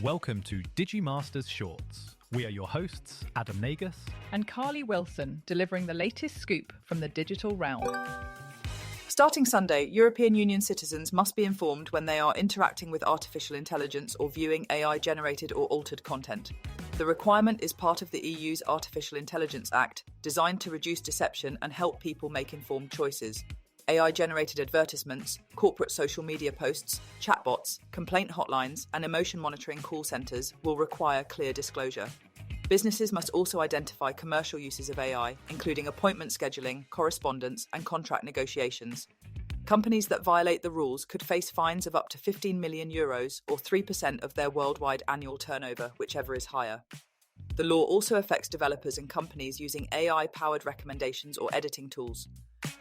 Welcome to Digimasters Shorts. We are your hosts, Adam Nagus and Carly Wilson, delivering the latest scoop from the digital realm. Starting Sunday, European Union citizens must be informed when they are interacting with artificial intelligence or viewing AI-generated or altered content. The requirement is part of the EU's Artificial Intelligence Act, designed to reduce deception and help people make informed choices. AI-generated advertisements, corporate social media posts, chatbots, complaint hotlines, and emotion monitoring call centres will require clear disclosure. Businesses must also identify commercial uses of AI, including appointment scheduling, correspondence, and contract negotiations. Companies that violate the rules could face fines of up to €15 million or 3% of their worldwide annual turnover, whichever is higher. The law also affects developers and companies using AI-powered recommendations or editing tools.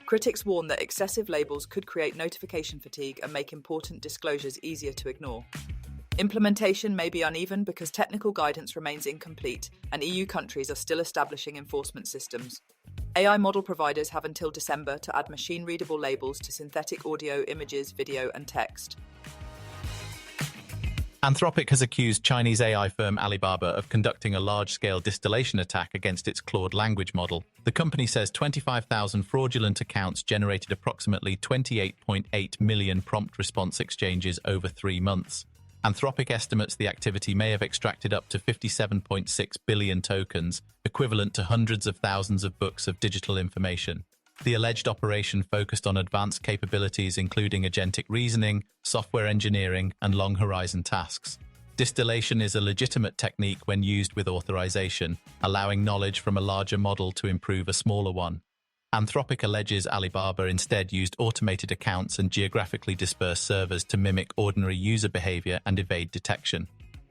Critics warn that excessive labels could create notification fatigue and make important disclosures easier to ignore. Implementation may be uneven because technical guidance remains incomplete and EU countries are still establishing enforcement systems. AI model providers have until December to add machine-readable labels to synthetic audio, images, video, and text. Anthropic has accused Chinese AI firm Alibaba of conducting a large-scale distillation attack against its Claude language model. The company says 25,000 fraudulent accounts generated approximately 28.8 million prompt response exchanges over 3 months. Anthropic estimates the activity may have extracted up to 57.6 billion tokens, equivalent to hundreds of thousands of books of digital information. The alleged operation focused on advanced capabilities including agentic reasoning, software engineering, and long-horizon tasks. Distillation is a legitimate technique when used with authorization, allowing knowledge from a larger model to improve a smaller one. Anthropic alleges Alibaba instead used automated accounts and geographically dispersed servers to mimic ordinary user behavior and evade detection.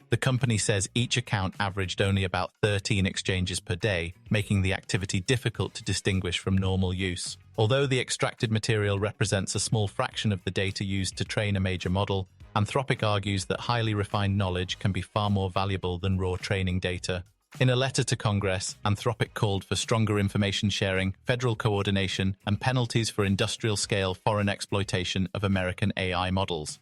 The company says each account averaged only about 13 exchanges per day, making the activity difficult to distinguish from normal use. Although the extracted material represents a small fraction of the data used to train a major model, Anthropic argues that highly refined knowledge can be far more valuable than raw training data. In a letter to Congress, Anthropic called for stronger information sharing, federal coordination, and penalties for industrial-scale foreign exploitation of American AI models.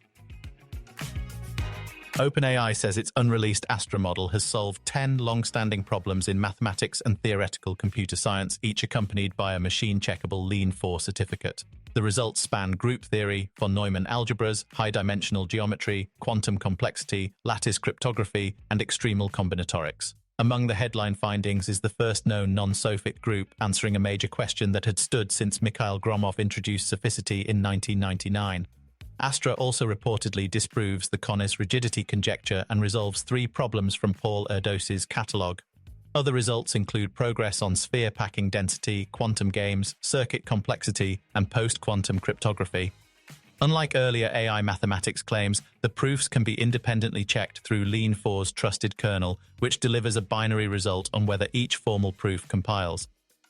OpenAI says its unreleased Astra model has solved 10 long-standing problems in mathematics and theoretical computer science, each accompanied by a machine-checkable Lean 4 certificate. The results span group theory, von Neumann algebras, high-dimensional geometry, quantum complexity, lattice cryptography, and extremal combinatorics. Among the headline findings is the first known non-Sophic group, answering a major question that had stood since Mikhail Gromov introduced sophicity in 1999. Astra also reportedly disproves the Connors rigidity conjecture and resolves 3 problems from Paul Erdős's catalogue. Other results include progress on sphere packing density, quantum games, circuit complexity, and post-quantum cryptography. Unlike earlier AI mathematics claims, the proofs can be independently checked through Lean 4's trusted kernel, which delivers a binary result on whether each formal proof compiles.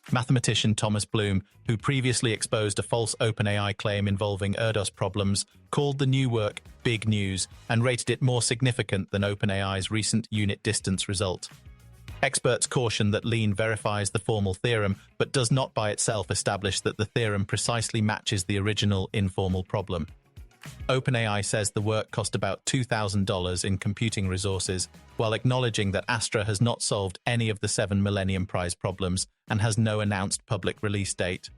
Mathematician Thomas Bloom, who previously exposed a false OpenAI claim involving Erdős problems, called the new work big news and rated it more significant than OpenAI's recent unit distance result. Experts caution that Lean verifies the formal theorem, but does not by itself establish that the theorem precisely matches the original informal problem. OpenAI says the work cost about $2,000 in computing resources, while acknowledging that Astra has not solved any of the 7 Millennium Prize problems and has no announced public release date.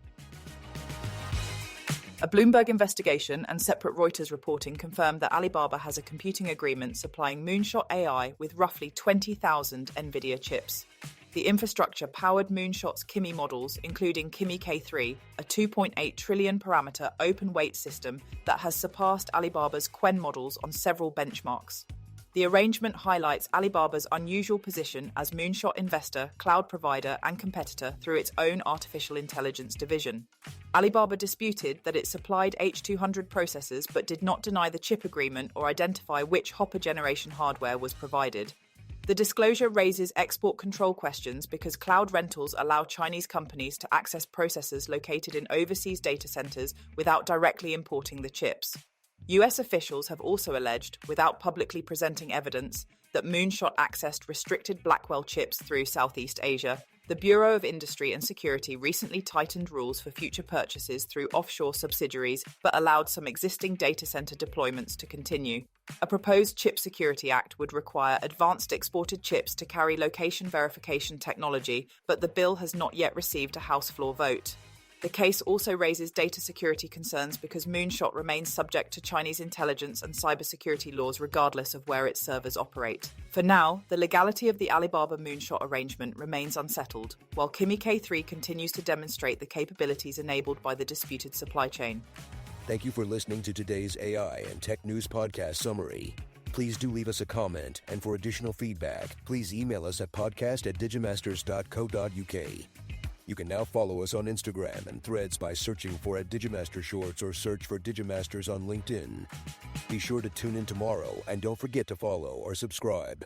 A Bloomberg investigation and separate Reuters reporting confirmed that Alibaba has a computing agreement supplying Moonshot AI with roughly 20,000 Nvidia chips. The infrastructure powered Moonshot's Kimi models, including Kimi K3, a 2.8 trillion parameter open weight system that has surpassed Alibaba's Qwen models on several benchmarks. The arrangement highlights Alibaba's unusual position as Moonshot investor, cloud provider, and competitor through its own artificial intelligence division. Alibaba disputed that it supplied H200 processors but did not deny the chip agreement or identify which Hopper generation hardware was provided. The disclosure raises export control questions because cloud rentals allow Chinese companies to access processors located in overseas data centers without directly importing the chips. US officials have also alleged, without publicly presenting evidence, that Moonshot accessed restricted Blackwell chips through Southeast Asia. The Bureau of Industry and Security recently tightened rules for future purchases through offshore subsidiaries, but allowed some existing data center deployments to continue. A proposed Chip Security Act would require advanced exported chips to carry location verification technology, but the bill has not yet received a House floor vote. The case also raises data security concerns because Moonshot remains subject to Chinese intelligence and cybersecurity laws regardless of where its servers operate. For now, the legality of the Alibaba Moonshot arrangement remains unsettled, while Kimi K3 continues to demonstrate the capabilities enabled by the disputed supply chain. Thank you for listening to today's AI and Tech News Podcast summary. Please do leave us a comment, and for additional feedback, please email us at podcast@digimasters.co.uk. You can now follow us on Instagram and Threads by searching for @Digimaster Shorts or search for Digimasters on LinkedIn. Be sure to tune in tomorrow and don't forget to follow or subscribe.